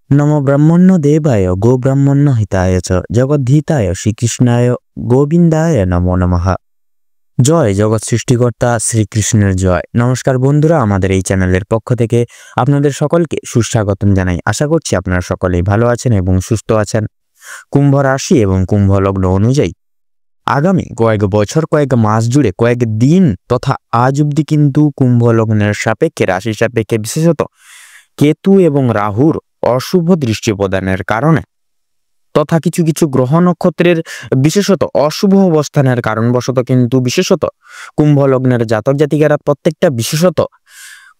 নমো ব্রাহ্মণ্য দেবায় গো ব্রাহ্মণ্য হিতায় চ জগদ্ধিতায় শ্রীকৃষ্ণায় গোবিন্দায় নমো নমঃ। জয় জগৎ সৃষ্টিকর্তা শ্রীকৃষ্ণের জয়। নমস্কার বন্ধুরা, আমাদের এই চ্যানেলের পক্ষ থেকে আপনাদের সকলকে সুস্বাগতম জানাই। আশা করছি আপনারা সকলেই ভালো আছেন এবং সুস্থ আছেন। কুম্ভ রাশি এবং কুম্ভ লগ্ন অনুযায়ী আগামী কয়েক বছর, কয়েক মাস জুড়ে, কয়েক দিন তথা আজ অব্দি কিন্তু কুম্ভ লগ্নের সাপেক্ষে, রাশির সাপেক্ষে বিশেষত কেতু এবং রাহুর অশুভ দৃষ্টি প্রদানের কারণে তথা কিছু কিছু গ্রহ নক্ষত্রের বিশেষত অশুভ অবস্থানের কারণবশত কিন্তু বিশেষত কুম্ভ লগ্নের জাতক জাতিকারা প্রত্যেকটা বিশেষত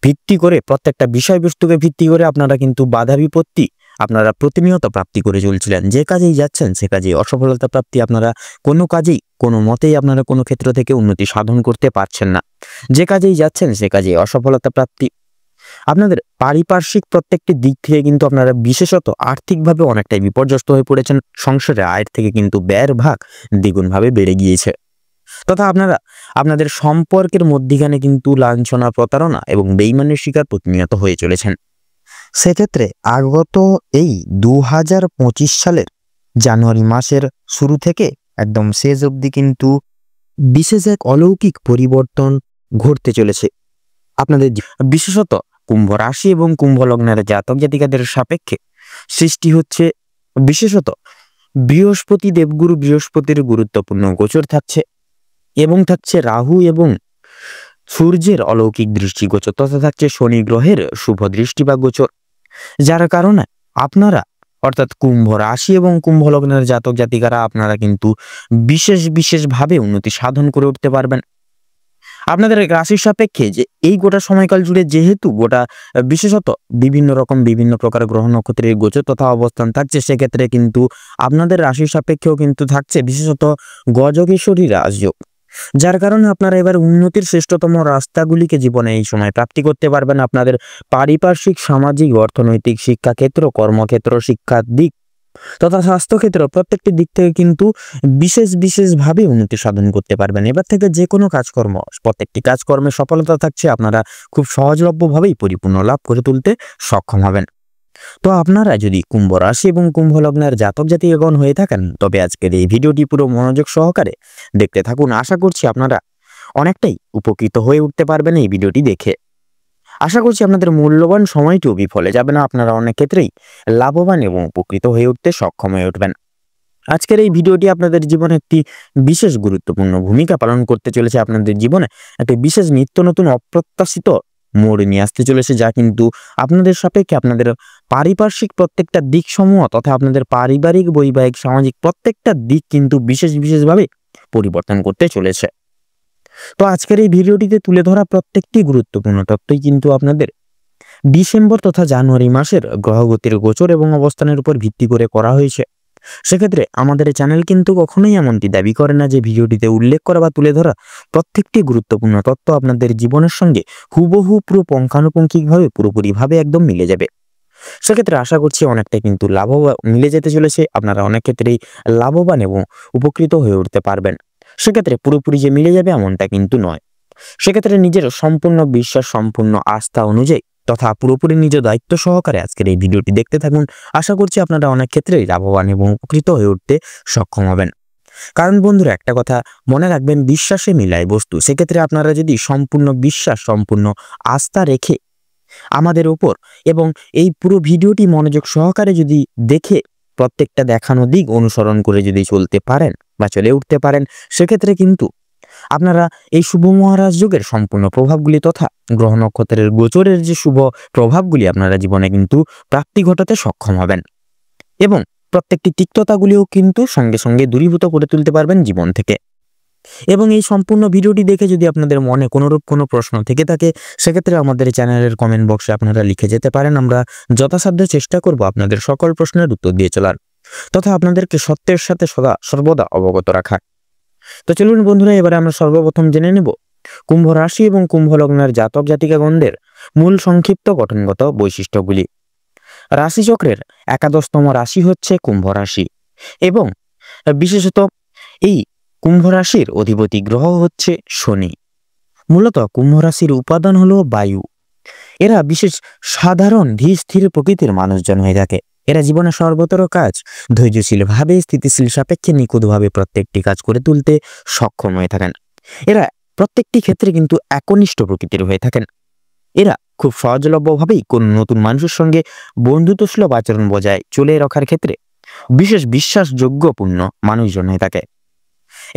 ভিত্তি করে, প্রত্যেকটা বিষয়বস্তুকে ভিত্তি করে আপনারা কিন্তু বাধা বিপত্তি আপনারা প্রতিনিয়ত প্রাপ্তি করে চলছিলেন। যে কাজেই যাচ্ছেন সে কাজেই অসফলতা প্রাপ্তি, আপনারা কোনো কাজেই কোনো মতেই আপনারা কোনো ক্ষেত্র থেকে উন্নতি সাধন করতে পারছেন না। যে কাজেই যাচ্ছেন সে কাজেই অসফলতা প্রাপ্তি। আপনাদের পারিপার্শ্বিক প্রত্যেকটি দিক থেকে কিন্তু আপনারা বিশেষত আর্থিকভাবে অনেকটাই বিপর্যস্ত হয়ে পড়েছেন। সংসারে আয়ের থেকে কিন্তু ব্যয়ের ভাগ দ্বিগুণভাবে বেড়ে গিয়েছে, তথা আপনারা আপনাদের সম্পর্কের মধ্যিখানে কিন্তু লাঞ্ছনা, প্রতারণা এবং বেইমানের শিকার প্রতিনিয়ত হয়ে চলেছেন। সেক্ষেত্রে আগত এই 2025 সালের জানুয়ারি মাসের শুরু থেকে একদম শেষ অবধি কিন্তু বিশেষ এক অলৌকিক পরিবর্তন ঘটতে চলেছে আপনাদের। বিশেষত কুম্ভ রাশি এবং কুম্ভ লগ্নের জাতক জাতিকাদের সাপেক্ষে সৃষ্টি হচ্ছে বিশেষত বৃহস্পতি, দেবগুরু বৃহস্পতির গুরুত্বপূর্ণ গোচর থাকছে এবং থাকছে রাহু এবং সূর্যের অলৌকিক দৃষ্টিগোচর, তথা থাকছে শনি গ্রহের শুভ দৃষ্টি বা গোচর, যার কারণে আপনারা অর্থাৎ কুম্ভ রাশি এবং কুম্ভ লগ্নের জাতক জাতিকারা আপনারা কিন্তু বিশেষভাবে উন্নতি সাধন করে উঠতে পারবেন। আপনাদের রাশির সাপেক্ষে যে এই গোটা সময়কাল জুড়ে যেহেতু গোটা বিশেষত বিভিন্ন প্রকার গ্রহ নক্ষত্রের গোচর তথা অবস্থান থাকছে, সেক্ষেত্রে কিন্তু আপনাদের রাশির সাপেক্ষেও কিন্তু থাকছে বিশেষত গজকেশরী রাজযোগ, যার কারণে আপনারা এবার উন্নতির শ্রেষ্ঠতম রাস্তাগুলিকে জীবনে এই সময় প্রাপ্তি করতে পারবেন। আপনাদের পারিপার্শ্বিক, সামাজিক, অর্থনৈতিক, শিক্ষাক্ষেত্র, কর্মক্ষেত্র, শিক্ষার দিক তথা স্বাস্থ্যক্ষেত্র প্রত্যেকটি দিক থেকে কিন্তু বিশেষভাবে উন্নতি সাধন করতে পারবেন। এবার থেকে যে কোনো কাজকর্ম, প্রত্যেকটি কাজকর্মে সফলতা থাকছে, আপনারা খুব সহজলভ্যভাবেই পরিপূর্ণ লাভ করে তুলতে সক্ষম হবেন। তো আপনারা যদি কুম্ভ রাশি এবং কুম্ভ লগ্নের জাতক জাতিগণ হয়ে থাকেন, তবে আজকের এই ভিডিওটি পুরো মনোযোগ সহকারে দেখতে থাকুন। আশা করছি আপনারা অনেকটাই উপকৃত হয়ে উঠতে পারবেন এই ভিডিওটি দেখে। আশা করছি আপনাদের মূল্যবান সময়টিও বিফলে যাবে না, আপনারা অনেক ক্ষেত্রেই লাভবান এবং উপকৃত হয়ে উঠতে সক্ষম হয়ে উঠবেন। আজকের এই ভিডিওটি আপনাদের জীবনে একটি বিশেষ গুরুত্বপূর্ণ ভূমিকা পালন করতে চলেছে। আপনাদের জীবনে একটি বিশেষ নিত্য নতুন অপ্রত্যাশিত মোড় নিয়ে আসতে চলেছে, যা কিন্তু আপনাদের সাপেক্ষে আপনাদের পারিপার্শ্বিক প্রত্যেকটা দিক সমূহ তথা আপনাদের পারিবারিক, বৈবাহিক, সামাজিক প্রত্যেকটা দিক কিন্তু বিশেষভাবে পরিবর্তন করতে চলেছে। তো আজকের এই ভিডিওটিতে তুলে ধরা প্রত্যেকটি গুরুত্বপূর্ণ তথ্যই কিন্তু আপনাদের ডিসেম্বর তথা জানুয়ারি মাসের গ্রহগতির গোচর এবং অবস্থানের উপর ভিত্তি করে করা হয়েছে। সেক্ষেত্রে আমাদের চ্যানেল কিন্তু কখনোই এমনটি দাবি করে না যে ভিডিওটিতে উল্লেখ করা বা তুলে ধরা প্রত্যেকটি গুরুত্বপূর্ণ তথ্য আপনাদের জীবনের সঙ্গে হুবহু পুরো পুঙ্খানুপুঙ্খিকভাবে পুরোপুরিভাবে একদম মিলে যাবে। সেক্ষেত্রে আশা করছি অনেকটা কিন্তু লাভবান মিলে যেতে চলেছে, আপনারা অনেক ক্ষেত্রেই লাভবান এবং উপকৃত হয়ে উঠতে পারবেন। সেক্ষেত্রে পুরোপুরি যে মিলে যাবে এমনটা কিন্তু নয়। সেক্ষেত্রে নিজের সম্পূর্ণ বিশ্বাস, সম্পূর্ণ আস্থা অনুযায়ী তথা পুরোপুরি নিজ দায়িত্ব সহকারে আজকের এই ভিডিওটি দেখতে থাকুন। আশা করছি আপনারা অনেক ক্ষেত্রেই লাভবান এবং উপকৃত হয়ে উঠতে সক্ষম হবেন। কারণ বন্ধুরা, একটা কথা মনে রাখবেন, বিশ্বাসে মিলায় বস্তু। সেক্ষেত্রে আপনারা যদি সম্পূর্ণ বিশ্বাস, সম্পূর্ণ আস্থা রেখে আমাদের উপর এবং এই পুরো ভিডিওটি মনোযোগ সহকারে যদি দেখে প্রত্যেকটা দেখানো দিক অনুসরণ করে যদি চলতে পারেন বা চলে উঠতে পারেন, সেক্ষেত্রে কিন্তু আপনারা এই শুভ মহারাজ যুগের সম্পূর্ণ প্রভাবগুলি তথা গ্রহ নক্ষত্রের গোচরের যে শুভ প্রভাবগুলি আপনারা জীবনে কিন্তু প্রাপ্তি ঘটাতে সক্ষম হবেন এবং প্রত্যেকটি তিক্ততাগুলিও কিন্তু সঙ্গে সঙ্গে দূরীভূত করে তুলতে পারবেন জীবন থেকে। এবং এই সম্পূর্ণ ভিডিওটি দেখে যদি আপনাদের মনে কোনোরূপ কোনো প্রশ্ন থেকে থাকে, সেক্ষেত্রে আমাদের চ্যানেলের কমেন্ট বক্সে আপনারা লিখে যেতে পারেন। আমরা যথাসাধ্য চেষ্টা করব আপনাদের সকল প্রশ্নের উত্তর দিয়ে চলার তথা আপনাদেরকে সত্যের সাথে সর্বদা অবগত রাখা। তো চলুন বন্ধুরা, এবারে আমরা সর্বপ্রথম জেনে নেব কুম্ভ রাশি এবং কুম্ভ লগ্নের জাতক জাতিকাগণদের মূল সংক্ষিপ্ত গঠনগত বৈশিষ্ট্যগুলি। রাশিচক্রের 11তম রাশি হচ্ছে কুম্ভ রাশি এবং বিশেষত এই কুম্ভ রাশির অধিপতি গ্রহ হচ্ছে শনি। মূলত কুম্ভ রাশির উপাদান হলো বায়ু। এরা বিশেষ সাধারণ ধীর স্থির প্রকৃতির মানুষজন হয়ে থাকে। এরা জীবনে সর্বতর কাজ ধৈর্যশীলভাবে স্থিতিশীল সাপেক্ষে নিখুঁতভাবে প্রত্যেকটি কাজ করে তুলতে সক্ষম হয়ে থাকেন। এরা প্রত্যেকটি ক্ষেত্রে কিন্তু একনিষ্ঠ প্রকৃতির হয়ে থাকেন। এরা খুব সহজলভ্যভাবেই কোনো নতুন মানুষের সঙ্গে বন্ধুত্বসুলভ আচরণ বজায় চলে রাখার ক্ষেত্রে বিশেষ বিশ্বাসযোগ্যপূর্ণ মানুষজন হয়ে থাকে।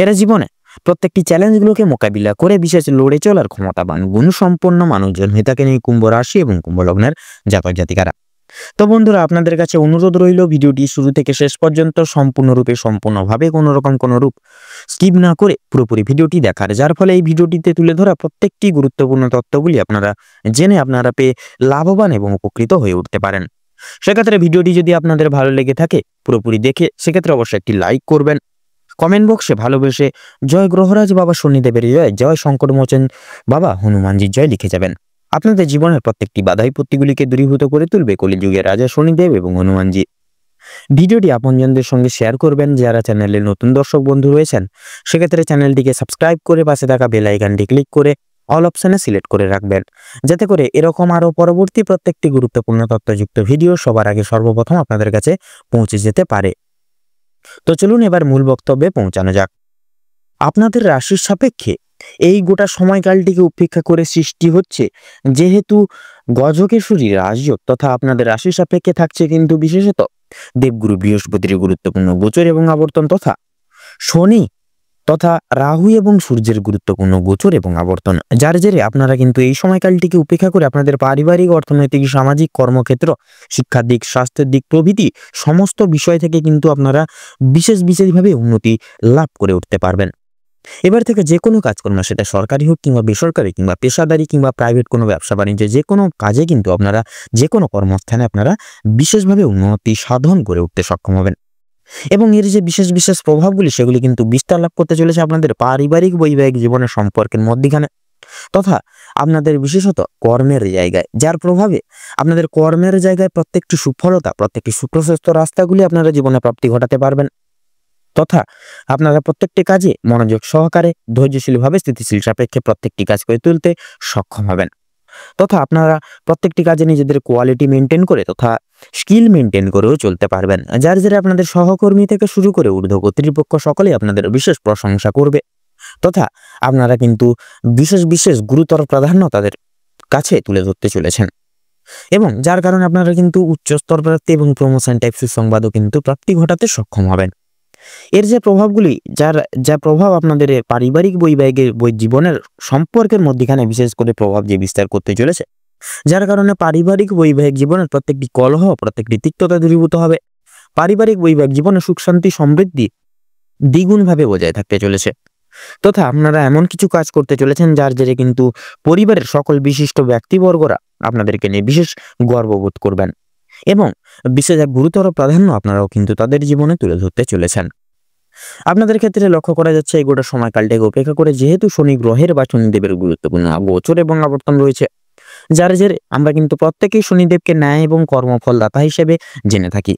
এরা জীবনে প্রত্যেকটি চ্যালেঞ্জগুলোকে মোকাবিলা করে বিশেষ লড়ে চলার ক্ষমতাবান গুণসম্পন্ন মানুষজন হয়ে থাকেন এই কুম্ভ রাশি এবং কুম্ভ লগ্নের জাতক জাতিকারা। তো বন্ধুরা, আপনাদের কাছে অনুরোধ রইল ভিডিওটি শুরু থেকে শেষ পর্যন্ত সম্পূর্ণভাবে কোনো রূপ স্কিপ না করে পুরোপুরি ভিডিওটি দেখার, যার ফলে এই ভিডিওটিতে তুলে ধরা প্রত্যেকটি গুরুত্বপূর্ণ তথ্যগুলি আপনারা জেনে আপনারা পেয়ে লাভবান এবং উপকৃত হয়ে উঠতে পারেন। সেক্ষেত্রে ভিডিওটি যদি আপনাদের ভালো লেগে থাকে পুরোপুরি দেখে সেক্ষেত্রে অবশ্যই একটি লাইক করবেন। কমেন্ট বক্সে ভালোবেসে জয় গ্রহরাজ বাবা শনিদেবের জয়, জয় সংকটমোচন বাবা হনুমানজির জয় লিখে যাবেন। আপনাদের জীবনের প্রত্যেকটি বাধা বিপত্তিগুলিকে দূরীভূত করে তুলবে কলিযুগের রাজা শনিদেব এবং হনুমানজি। ভিডিওটি আপনজনদের সঙ্গে শেয়ার করবেন। যারা চ্যানেলে নতুন দর্শক বন্ধু রয়েছেন সেক্ষেত্রে চ্যানেলটিকে সাবস্ক্রাইব করে পাশে থাকা বেল আইকনটি ক্লিক করে অল অপশনে সিলেক্ট করে রাখবেন, যাতে করে এরকম আরও পরবর্তী প্রত্যেকটি গুরুত্বপূর্ণ তথ্যযুক্ত ভিডিও সবার আগে সর্বপ্রথম আপনাদের কাছে পৌঁছে যেতে পারে। তো চলুন এবার মূল বক্তব্যে পৌঁছানো যাক। আপনাদের রাশির সাপেক্ষে এই গোটা সময়কালটিকে উপেক্ষা করে সৃষ্টি হচ্ছে যেহেতু গজকেশরী রাজযোগ তথা আপনাদের রাশির সাপেক্ষে থাকছে কিন্তু বিশেষত দেবগুরু বৃহস্পতির গুরুত্বপূর্ণ গোচর এবং আবর্তন তথা শনি তথা রাহু এবং সূর্যের গুরুত্বপূর্ণ গোচর এবং আবর্তন, যার জেরে আপনারা কিন্তু এই সময়কালটিকে উপেক্ষা করে আপনাদের পারিবারিক, অর্থনৈতিক, সামাজিক, কর্মক্ষেত্র, শিক্ষার দিক, স্বাস্থ্যের দিক প্রভৃতি সমস্ত বিষয় থেকে কিন্তু আপনারা বিশেষভাবে উন্নতি লাভ করে উঠতে পারবেন। এবার থেকে যে কোনো কাজকর্ম, সেটা সরকারি হোক কিংবা বেসরকারি কিংবা পেশাদারি কিংবা প্রাইভেট কোনো ব্যবসা বাণিজ্য, যে কোনো কাজে কিন্তু আপনারা যে কোনো কর্মস্থানে আপনারা বিশেষভাবে উন্নতি সাধন করে উঠতে সক্ষম হবেন। এবং এর যে বিশেষ প্রভাবগুলি সেগুলি কিন্তু বিস্তার লাভ করতে চলেছে আপনাদের পারিবারিক বৈবাহিক জীবনের সম্পর্কের মধ্যখানে তথা আপনাদের বিশেষত কর্মের জায়গায়, যার প্রভাবে আপনাদের কর্মের জায়গায় প্রত্যেকটি সুফলতা, প্রত্যেকটি সুপ্রশস্ত রাস্তাগুলি আপনারা জীবনে প্রাপ্তি ঘটাতে পারবেন তথা আপনারা প্রত্যেকটি কাজে মনোযোগ সহকারে ধৈর্যশীলভাবে স্থিতিশীল সাপেক্ষে প্রত্যেকটি কাজ করে তুলতে সক্ষম হবেন তথা আপনারা প্রত্যেকটি কাজে নিজেদের কোয়ালিটি মেনটেন করে তথা স্কিল মেনটেন করেও চলতে পারবেন, যার জেরে আপনাদের সহকর্মী থেকে শুরু করে ঊর্ধ্ব কর্তৃপক্ষ সকলেই আপনাদের বিশেষ প্রশংসা করবে তথা আপনারা কিন্তু বিশেষ গুরুতর প্রাধান্য তাদের কাছে তুলে ধরতে চলেছেন এবং যার কারণে আপনারা কিন্তু উচ্চস্তর প্রাপ্তি এবং প্রমোশন টাইপসের সংবাদও কিন্তু প্রাপ্তি ঘটাতে সক্ষম হবেন। এর যে প্রভাবগুলি, যা প্রভাব আপনাদের পারিবারিক বৈবাহিক জীবনের সম্পর্কের মধ্যখানে বিশেষ করে প্রভাব যে বিস্তার করতে চলেছে, যার কারণে পারিবারিক বৈবাহিক জীবনের প্রত্যেকটি কলহ, প্রত্যেকটি তিক্ততা দূরীভূত হবে। পারিবারিক বৈবাহিক জীবনে সুখ শান্তি সমৃদ্ধি দ্বিগুণভাবে বজায় থাকতে চলেছে তথা আপনারা এমন কিছু কাজ করতে চলেছেন যার জেরে কিন্তু পরিবারের সকল বিশিষ্ট ব্যক্তিবর্গরা আপনাদেরকে নিয়ে বিশেষ গর্ববোধ করবেন এবং বিশেষ এক গুরুতর প্রাধান্য আপনারাও কিন্তু তাদের জীবনে তুলে ধরতে চলেছেন। আপনাদের ক্ষেত্রে লক্ষ্য করা যাচ্ছে এই গোটা সময়কালটাকে উপেক্ষা করে যেহেতু শনি গ্রহের বা শনিদেবের গুরুত্বপূর্ণ গোচর এবং আবর্তন রয়েছে, যার জেরে আমরা কিন্তু প্রত্যেকেই শনিদেবকে ন্যায় এবং কর্মফলদাতা হিসেবে জেনে থাকি।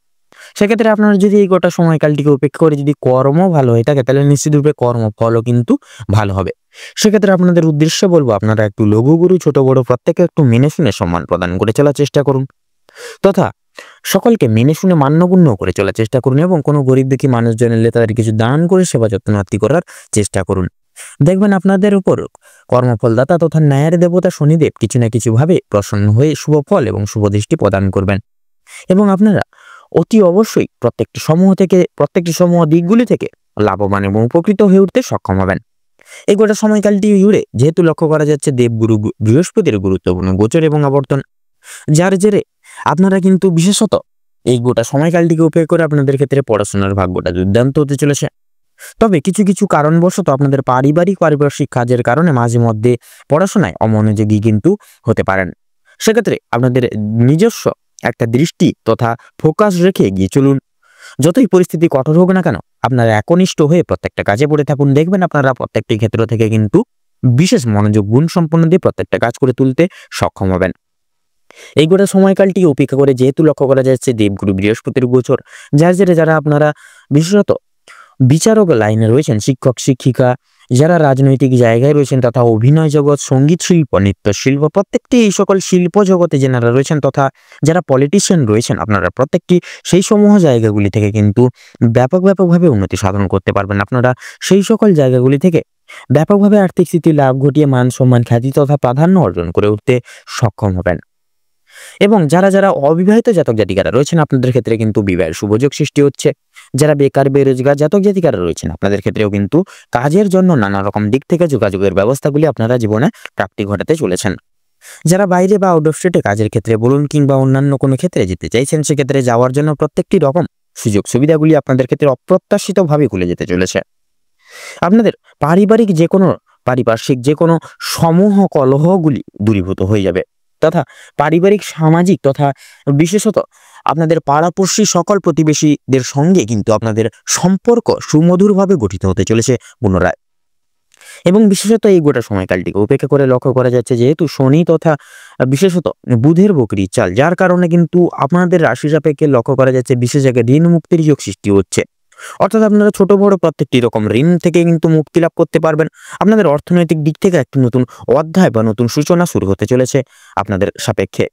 সেক্ষেত্রে আপনারা যদি এই গোটা সময়কালটিকে উপেক্ষা করে যদি কর্ম ভালো হয়ে থাকে তাহলে নিশ্চিতরূপে কর্মফলও কিন্তু ভালো হবে। সেক্ষেত্রে আপনাদের উদ্দেশ্যে বলবো আপনারা একটু লঘুগুরু ছোট বড় প্রত্যেকে একটু মেনে শুনে সম্মান প্রদান করে চলার চেষ্টা করুন তথা সকলকে মেনে শুনে মান্যগুণ্য করে চলার চেষ্টা করুন এবং কোনো গরিব দুঃখী মানুষজন এলে তাদের কিছু দান করে সেবা যত্নার্থী করার চেষ্টা করুন। দেখবেন আপনাদের উপর কর্মফলদাতা তথা ন্যায়ের দেবতা শনিদেব কিছু না কিছু ভাবে প্রসন্ন হয়ে শুভ ফল এবং শুভ দৃষ্টি প্রদান করবেন এবং আপনারা অতি অবশ্যই প্রত্যেকটি সমূহ দিকগুলি থেকে লাভবান এবং উপকৃত হয়ে উঠতে সক্ষম হবেন। এই গোটা সময়কালটি জুড়ে যেহেতু লক্ষ্য করা যাচ্ছে দেবগুরু বৃহস্পতির গুরুত্বপূর্ণ গোচর এবং আবর্তন, যার জেরে আপনারা কিন্তু বিশেষত এই গোটা সময়কালটিকে উপেক্ষা করে আপনাদের ক্ষেত্রে পড়াশোনার ভাগ্যটা দুর্দান্ত হতে চলেছে। তবে কিছু কারণবশত আপনাদের পারিপার্শ্বিক কাজের কারণে মাঝে মধ্যে পড়াশোনায় অমনোযোগী কিন্তু হতে পারেন। সেক্ষেত্রে আপনাদের নিজস্ব একটা দৃষ্টি তথা ফোকাস রেখে এগিয়ে চলুন। যতই পরিস্থিতি কঠোর হোক না কেন আপনারা একনিষ্ঠ হয়ে প্রত্যেকটা কাজে পড়ে থাকুন, দেখবেন আপনারা প্রত্যেকটি ক্ষেত্র থেকে কিন্তু বিশেষ মনোযোগ গুণ সম্পন্ন দিয়ে প্রত্যেকটা কাজ করে তুলতে সক্ষম হবেন। এই গোটা সময়কালটি উপেক্ষা করে যেহেতু লক্ষ্য করা যাচ্ছে দেবগুরু বৃহস্পতির গোচর, যার জেরে যারা আপনারা বিশেষত বিচারক লাইনে রয়েছেন, শিক্ষক শিক্ষিকা যারা রাজনৈতিক জায়গায় রয়েছেন তথা অভিনয় জগৎ, সঙ্গীত শিল্প, নৃত্য শিল্প, প্রত্যেকটি এই সকল শিল্প জগতে যারা রয়েছেন তথা যারা পলিটিশিয়ান রয়েছেন, আপনারা প্রত্যেকটি সেই সমূহ জায়গাগুলি থেকে কিন্তু ব্যাপকভাবে উন্নতি সাধন করতে পারবেন। আপনারা সেই সকল জায়গাগুলি থেকে ব্যাপকভাবে আর্থিক স্থিতি লাভ ঘটিয়ে মান সম্মান, খ্যাতি তথা প্রাধান্য অর্জন করে উঠতে সক্ষম হবেন। এবং যারা অবিবাহিত জাতক জাতিকারা রয়েছেন, আপনাদের ক্ষেত্রে কিন্তু বিবাহের শুভযোগ সৃষ্টি হচ্ছে। যারা বেকার বেরোজগার জাতক জাতিকারা রয়েছেন, আপনাদের ক্ষেত্রেও কিন্তু কাজের জন্য নানা রকম দিক থেকে যোগাযোগের ব্যবস্থাগুলি আপনারা জীবনে প্রাপ্তি ঘটাতে চলেছেন। যারা বাইরে বা আউট অফ স্টেটে কাজের ক্ষেত্রে বলুন কিংবা অন্যান্য কোনো ক্ষেত্রে যেতে চাইছেন, সেক্ষেত্রে যাওয়ার জন্য প্রত্যেকটি রকম সুযোগ সুবিধাগুলি আপনাদের ক্ষেত্রে অপ্রত্যাশিতভাবে খুলে যেতে চলেছে। আপনাদের পারিপার্শ্বিক যে কোনো সমূহ কলহগুলি দূরীভূত হয়ে যাবে তথা পারিবারিক, সামাজিক তথা বিশেষত আপনাদের পাড়াপড়শি সকল প্রতিবেশীদের সঙ্গে কিন্তু আপনাদের সম্পর্ক সুমধুরভাবে গঠিত হতে চলেছে পুনরায়। এবং বিশেষত এই গোটা সময়কালটিকে উপেক্ষা করে লক্ষ্য করা যাচ্ছে, যেহেতু শনি তথা বিশেষত বুধের বকরি চাল, যার কারণে কিন্তু আপনাদের রাশি সাপেক্ষে লক্ষ্য করা যাচ্ছে বিশেষ জায়গায় ঋণ মুক্তির যোগ সৃষ্টি হচ্ছে। অর্থাৎ আপনারা ছোট বড় প্রত্যেকটি রকম ঋণ থেকে কিন্তু মুক্তি লাভ করতে পারবেন। আপনাদের অর্থনৈতিক দিক থেকে একটি নতুন অধ্যায় বা নতুন সূচনা শুরু হতে চলেছে আপনাদের সাপেক্ষে।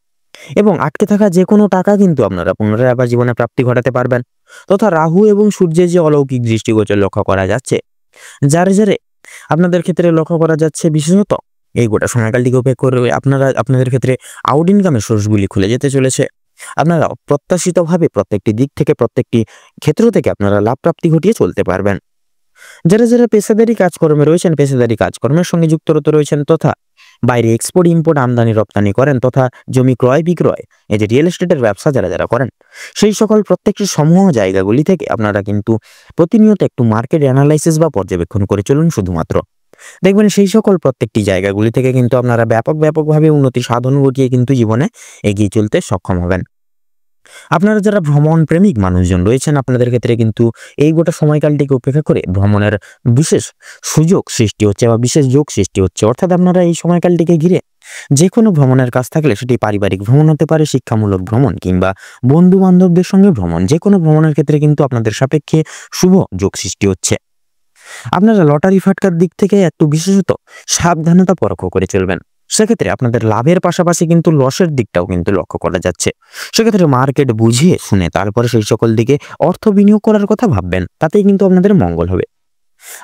এবং আটকে থাকা যে কোনো টাকা কিন্তু আপনারা পুনরায় আবার জীবনে প্রাপ্তি ঘটাতে পারবেন। তথা রাহু এবং সূর্যের যে অলৌকিক দৃষ্টিগোচর লক্ষ্য করা যাচ্ছে, যারে আপনাদের ক্ষেত্রে লক্ষ্য করা যাচ্ছে বিশেষত এই গোটা সময়কালটিকে উপেক্ষা করে আপনাদের ক্ষেত্রে আউট ইনকামের সোর্সগুলি খুলে যেতে চলেছে। আপনারা অপ্রত্যাশিতভাবে প্রত্যেকটি দিক থেকে, প্রত্যেকটি ক্ষেত্র থেকে আপনারা লাভ প্রাপ্তি ঘটিয়ে চলতে পারবেন। যারা পেশাদারি কাজকর্মে রয়েছেন, পেশাদারি কাজকর্মের সঙ্গে যুক্তরত রয়েছেন তথা বাইরে এক্সপোর্ট ইম্পোর্ট আমদানি রপ্তানি করেন তথা জমি ক্রয় বিক্রয়, এই যে রিয়েল এস্টেটের ব্যবসা যারা করেন, সেই সকল প্রত্যেকটি সমূহ জায়গাগুলি থেকে আপনারা কিন্তু প্রতিনিয়ত একটু মার্কেট অ্যানালাইসিস বা পর্যবেক্ষণ করে চলুন। শুধুমাত্র দেখবেন সেই সকল প্রত্যেকটি জায়গাগুলি থেকে কিন্তু আপনারা ব্যাপকভাবে উন্নতি সাধন ঘটিয়ে কিন্তু জীবনে এগিয়ে চলতে সক্ষম হবেন। আপনারা যারা ভ্রমণ প্রেমিক মানুষজন রয়েছেন, আপনাদের ক্ষেত্রে কিন্তু এই গোটা সময়কালটিকে উপেক্ষা করে ভ্রমণের বিশেষ সুযোগ সৃষ্টি হচ্ছে বা বিশেষ যোগ সৃষ্টি হচ্ছে। অর্থাৎ আপনারা এই সময়কালটিকে ঘিরে যে কোনো ভ্রমণের কাজ থাকলে সেটি পারিবারিক ভ্রমণ হতে পারে, শিক্ষামূলক ভ্রমণ কিংবা বন্ধু বান্ধবদের সঙ্গে ভ্রমণ, যে কোনো ভ্রমণের ক্ষেত্রে কিন্তু আপনাদের সাপেক্ষে শুভ যোগ সৃষ্টি হচ্ছে। আপনারা লটারি ফাটকার দিক থেকে একটু বিশেষত সাবধানতা পরখ করে চলবেন। সেক্ষেত্রে আপনাদের লাভের পাশাপাশি কিন্তু লসের দিকটাও কিন্তু লক্ষ্য করা যাচ্ছে। সেক্ষেত্রে মার্কেট বুঝিয়ে শুনে তারপরে সেই সকল দিকে অর্থ বিনিয়োগ করার কথা ভাববেন, তাতেই কিন্তু আপনাদের মঙ্গল হবে।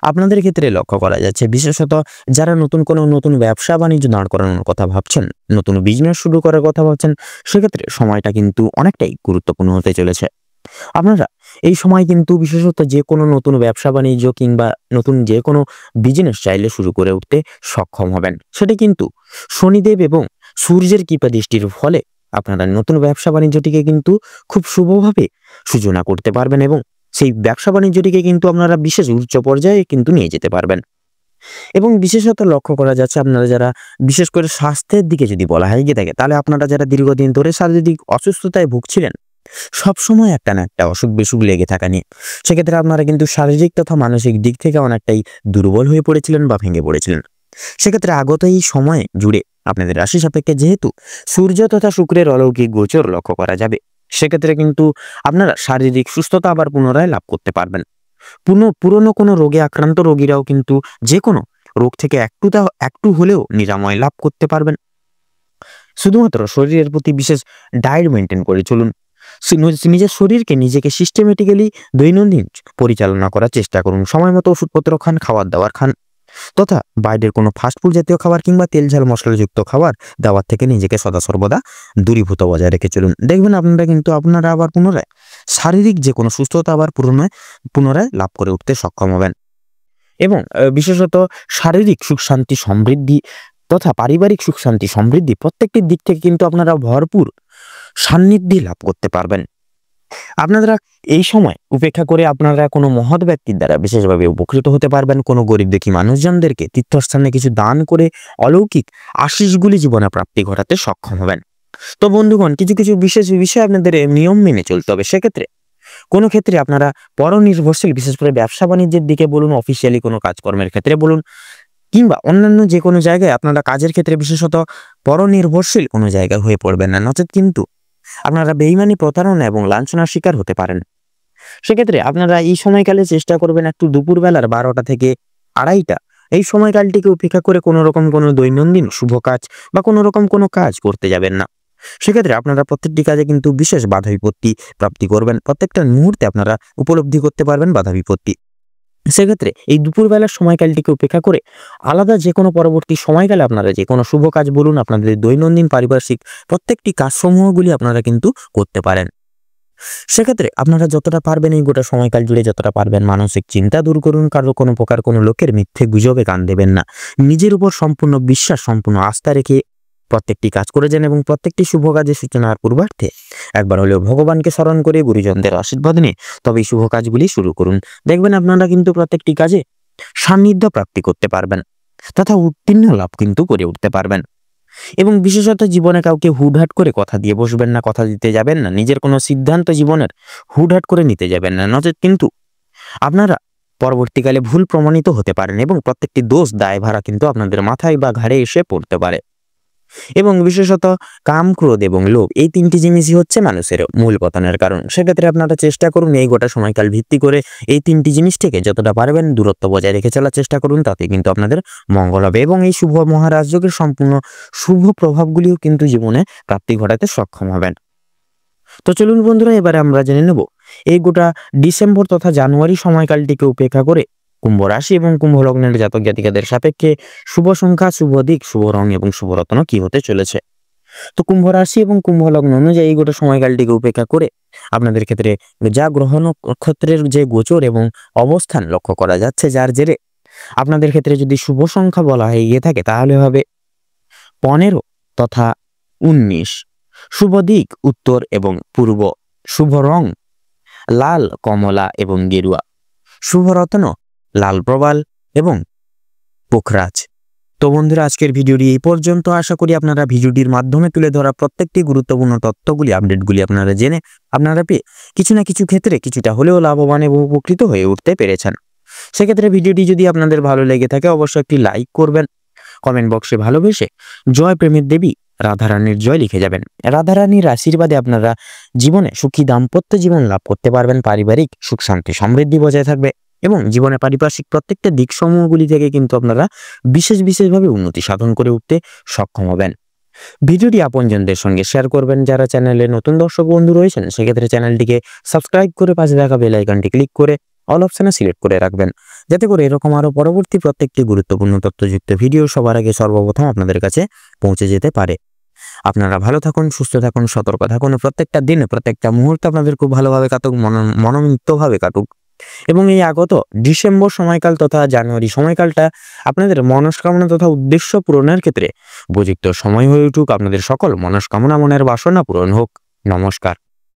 আপনাদের ক্ষেত্রে লক্ষ্য করা যাচ্ছে বিশেষত যারা নতুন ব্যবসা বাণিজ্য দাঁড় করানোর কথা ভাবছেন, নতুন বিজনেস শুরু করার কথা ভাবছেন, সেক্ষেত্রে সময়টা কিন্তু অনেকটাই গুরুত্বপূর্ণ হতে চলেছে। আপনারা এই সময় কিন্তু বিশেষত যে কোনো নতুন ব্যবসা বাণিজ্য কিংবা নতুন যে কোনো বিজনেস চাইলে শুরু করে উঠতে সক্ষম হবেন। সেটি কিন্তু শনিদেব এবং সূর্যের কৃপা দৃষ্টির ফলে আপনারা নতুন ব্যবসা বাণিজ্যটিকে কিন্তু খুব শুভভাবে সূচনা করতে পারবেন এবং সেই ব্যবসা বাণিজ্যটিকে কিন্তু আপনারা বিশেষ উচ্চ পর্যায়ে কিন্তু নিয়ে যেতে পারবেন। এবং বিশেষত লক্ষ্য করা যাচ্ছে আপনারা যারা বিশেষ করে স্বাস্থ্যের দিকে যদি বলা হয় গিয়ে থাকে, তাহলে আপনারা যারা দীর্ঘদিন ধরে শারীরিক অসুস্থতায় ভুগছিলেন, সবসময় একটা না একটা অসুখ বিসুখ লেগে থাকা নিয়ে, সেক্ষেত্রে আপনারা কিন্তু শারীরিক তথা মানসিক দিক থেকে অনেকটাই দুর্বল হয়ে পড়েছিলেন বা ভেঙে পড়েছিলেন। সেক্ষেত্রে আগত এই সময় জুড়ে আপনাদের রাশি সাপেক্ষে যেহেতু সূর্য তথা শুক্রের অলৌকিক গোচর লক্ষ্য করা যাবে, সেক্ষেত্রে কিন্তু আপনারা শারীরিক সুস্থতা আবার পুনরায় লাভ করতে পারবেন। পুরনো কোনো রোগে আক্রান্ত রোগীরাও কিন্তু যে কোনো রোগ থেকে একটু হলেও নিরাময় লাভ করতে পারবেন। শুধুমাত্র শরীরের প্রতি বিশেষ ডায়েট মেনটেন করে চলুন। নিজের শরীরকে নিজেকে সিস্টেমেটিক্যালি দৈনন্দিন পরিচালনা করার চেষ্টা করুন। সময় মতো ওষুধপত্র খান, খাবার দাবার খান তথা বাইরের কোনো ফাস্টফুড জাতীয় খাবার কিংবা তেল ঝাল মশলাযুক্ত খাবার দাবার থেকে নিজেকে সদা সর্বদা দূরীভূত বজায় রেখে চলুন। দেখবেন আপনারা আবার পুনরায় শারীরিক যে কোনো সুস্থতা আবার পুনরায় লাভ করে উঠতে সক্ষম হবেন। এবং বিশেষত শারীরিক সুখ শান্তি সমৃদ্ধি তথা পারিবারিক সুখ শান্তি সমৃদ্ধি প্রত্যেকটি দিক থেকে কিন্তু আপনারা ভরপুর সান্নিধ্যে লাভ করতে পারবেন। আপনারা এই সময় উপেক্ষা করে আপনারা কোনো মহৎ ব্যক্তির দ্বারা বিশেষভাবে উপকৃত হতে পারবেন। কোনো গরিব দুঃখী মানুষজনদেরকে তীর্থস্থানে কিছু দান করে অলৌকিক আশিসগুলি জীবনে প্রাপ্তি ঘটাতে সক্ষম হবেন। তো বন্ধুগণ, কিছু বিশেষ বিষয় আপনাদের নিয়ম মেনে চলতে হবে। সেক্ষেত্রে কোনো ক্ষেত্রে আপনারা পরনির্ভরশীল, বিশেষ করে ব্যবসা বাণিজ্যের দিকে বলুন, অফিসিয়ালি কোনো কাজকর্মের ক্ষেত্রে বলুন কিংবা অন্যান্য যে কোনো জায়গায় আপনারা কাজের ক্ষেত্রে বিশেষত পরনির্ভরশীল কোনো জায়গায় হয়ে পড়বেন না, নচেত কিন্তু আপনারা বেইমানি, প্রতারণা এবং লাঞ্ছনার শিকার হতে পারেন। সেক্ষেত্রে আপনারা এই সময়কালে চেষ্টা করবেন একটু দুপুরবেলার 12টা থেকে 2:30 এই সময়কালটিকে উপেক্ষা করে কোনো রকম কোনো দৈনন্দিন শুভ কাজ বা কোনো রকম কোনো কাজ করতে যাবেন না। সেক্ষেত্রে আপনারা প্রত্যেকটি কাজে কিন্তু বিশেষ বাধা বিপত্তি প্রাপ্তি করবেন, প্রত্যেকটা মুহূর্তে আপনারা উপলব্ধি করতে পারবেন বাধা বিপত্তি। সেক্ষেত্রে এই দুপুরবেলার সময়কালটিকে উপেক্ষা করে আলাদা যে কোনো পরবর্তী সময়কালে আপনারা যে কোনো শুভ কাজ বলুন, আপনাদের দৈনন্দিন পারিপার্শ্বিক প্রত্যেকটি কাজসমূহগুলি আপনারা কিন্তু করতে পারেন। সেক্ষেত্রে আপনারা যতটা পারবেন এই গোটা সময়কাল জুড়ে যতটা পারবেন মানসিক চিন্তা দূর করুন, কারো কোনো প্রকার কোনো লোকের মিথ্যে গুজবে কান দেবেন না। নিজের উপর সম্পূর্ণ বিশ্বাস, সম্পূর্ণ আস্থা রেখে প্রত্যেকটি কাজ করে যান এবং প্রত্যেকটি শুভ কাজের সূচনার পূর্বার্থে একবার হলেও ভগবানকে স্মরণ করে গুরুজনদের আশীর্বাদ নিয়ে তবে এই শুভ কাজগুলি শুরু করুন। দেখবেন আপনারা কিন্তু প্রত্যেকটি কাজে সান্নিধ্য প্রাপ্তি করতে পারবেন তথা উত্তীর্ণ লাভ কিন্তু করে উঠতে পারবেন। এবং বিশেষত জীবনে কাউকে হুটহাট করে কথা দিয়ে বসবেন না, কথা দিতে যাবেন না, নিজের কোনো সিদ্ধান্ত জীবনের হুটহাট করে নিতে যাবেন না, নচেত কিন্তু আপনারা পরবর্তীকালে ভুল প্রমাণিত হতে পারেন এবং প্রত্যেকটি দোষ দায়ভার কিন্তু আপনাদের মাথায় বা ঘাড়ে এসে পড়তে পারে। এবং বিশেষত কাম, ক্রোধ এবং লোভ এই তিনটি জিনিসই হচ্ছে মানুষের মূল পতনের কারণ। সেক্ষেত্রে আপনারা চেষ্টা করুন এই গোটা সময়কাল ভিত্তি করে এই তিনটি জিনিস থেকে যতটা পারবেন দূরত্ব বজায় রেখে চলার চেষ্টা করুন, তাতে কিন্তু আপনাদের মঙ্গল হবে এবং এই শুভ মহারাজযোগের সম্পূর্ণ শুভ প্রভাবগুলিও কিন্তু জীবনে প্রাপ্তি ঘটাতে সক্ষম হবেন। তো চলুন বন্ধুরা, এবারে আমরা জেনে নেব এই গোটা ডিসেম্বর তথা জানুয়ারি সময়কালটিকে উপেক্ষা করে কুম্ভ রাশি এবং কুম্ভ লগ্নের জাতক জাতিকাদের সাপেক্ষে শুভ সংখ্যা, শুভ দিক, শুভ রং এবং শুভ রত্ন কি হতে চলেছে। তো কুম্ভ রাশি এবং কুম্ভ লগ্ন অনুযায়ী এই গোটা সময়কালটিকে উপেক্ষা করে আপনাদের ক্ষেত্রে যা গ্রহ নক্ষত্রের যে গোচর এবং অবস্থান লক্ষ্য করা যাচ্ছে, যার জেরে আপনাদের ক্ষেত্রে যদি শুভ সংখ্যা বলা হয়ে গিয়ে থাকে তাহলে হবে 15 তথা 19। শুভ দিক উত্তর এবং পূর্ব। শুভ রং লাল, কমলা এবং গেরুয়া। শুভ রত্ন লাল প্রবাল এবং পোখরাজ। তো বন্ধুরা, আজকের ভিডিওটি এই পর্যন্ত। আশা করি আপনারা ভিডিওটির মাধ্যমে তুলে ধরা প্রত্যেকটি গুরুত্বপূর্ণ তথ্যগুলি, আপডেটগুলি আপনারা জেনে আপনারা পেয়ে কিছু না কিছু ক্ষেত্রে কিছুটা হলেও লাভবান এবং উপকৃত হয়ে উঠতে পেরেছেন। সেক্ষেত্রে ভিডিওটি যদি আপনাদের ভালো লেগে থাকে অবশ্যই একটি লাইক করবেন, কমেন্ট বক্সে ভালোবেসে জয় প্রেমের দেবী রাধারানীর জয় লিখে যাবেন। রাধারানীর আশীর্বাদে আপনারা জীবনে সুখী দাম্পত্য জীবন লাভ করতে পারবেন, পারিবারিক সুখ শান্তি সমৃদ্ধি বজায় থাকবে এবং জীবনে পারিপার্শ্বিক প্রত্যেকটা দিক সমূহগুলি থেকে কিন্তু আপনারা বিশেষভাবে উন্নতি সাধন করে উঠতে সক্ষম হবেন। ভিডিওটি আপনজনদের সঙ্গে শেয়ার করবেন। যারা চ্যানেলে নতুন দর্শক বন্ধু রয়েছেন সেক্ষেত্রে চ্যানেলটিকে সাবস্ক্রাইব করে পাশে থাকা বেল আইকনটি ক্লিক করে অল অপশনে সিলেক্ট করে রাখবেন, যাতে করে এরকম আরো পরবর্তী প্রত্যেকটি গুরুত্বপূর্ণ তথ্যযুক্ত ভিডিও সবার আগে সর্বপ্রথম আপনাদের কাছে পৌঁছে যেতে পারে। আপনারা ভালো থাকুন, সুস্থ থাকুন, সতর্ক থাকুন। প্রত্যেকটা দিনে প্রত্যেকটা মুহূর্তে আপনাদের খুব ভালোভাবে কাটুক, মনোমুক্তভাবে কাটুক এবং এই আগত ডিসেম্বর সময়কাল তথা জানুয়ারি সময়কালটা আপনাদের মনস্কামনা তথা উদ্দেশ্য পূরণের ক্ষেত্রে উপযুক্ত সময় হয়ে উঠুক। আপনাদের সকল মনস্কামনা, মনের বাসনা পূরণ হোক। নমস্কার।